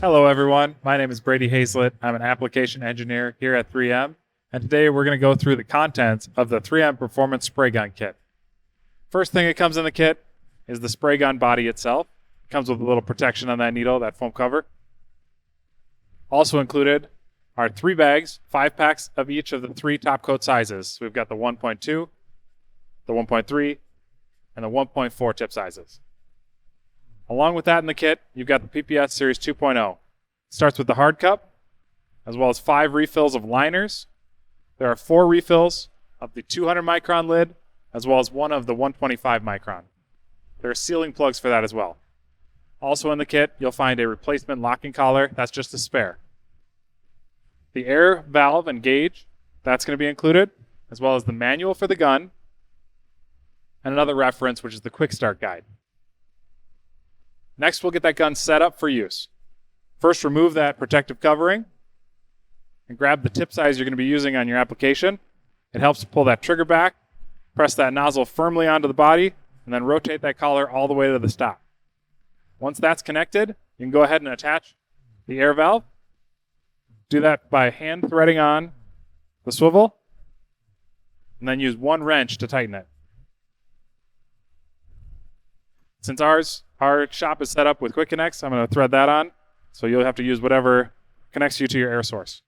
Hello everyone, my name is Brady Hazlett. I'm an application engineer here at 3M, and today we're going to go through the contents of the 3M Performance Spray Gun Kit. First thing that comes in the kit is the spray gun body itself. It comes with a little protection on that needle, that foam cover. Also included are 3 bags, 5 packs of each of the 3 top coat sizes. So we've got the 1.2, the 1.3, and the 1.4 tip sizes. Along with that in the kit, you've got the PPS Series 2.0. It starts with the hard cup, as well as 5 refills of liners. There are 4 refills of the 200 micron lid, as well as one of the 125 micron. There are sealing plugs for that as well. Also in the kit, you'll find a replacement locking collar. That's just a spare. The air valve and gauge, that's going to be included, as well as the manual for the gun, and another reference, which is the quick start guide. Next, we'll get that gun set up for use. First, remove that protective covering and grab the tip size you're going to be using on your application. It helps to pull that trigger back, press that nozzle firmly onto the body, and then rotate that collar all the way to the stock. Once that's connected, you can go ahead and attach the air valve. Do that by hand threading on the swivel, and then use one wrench to tighten it. Since our shop is set up with quick connects, I'm going to thread that on, so you'll have to use whatever connects you to your air source.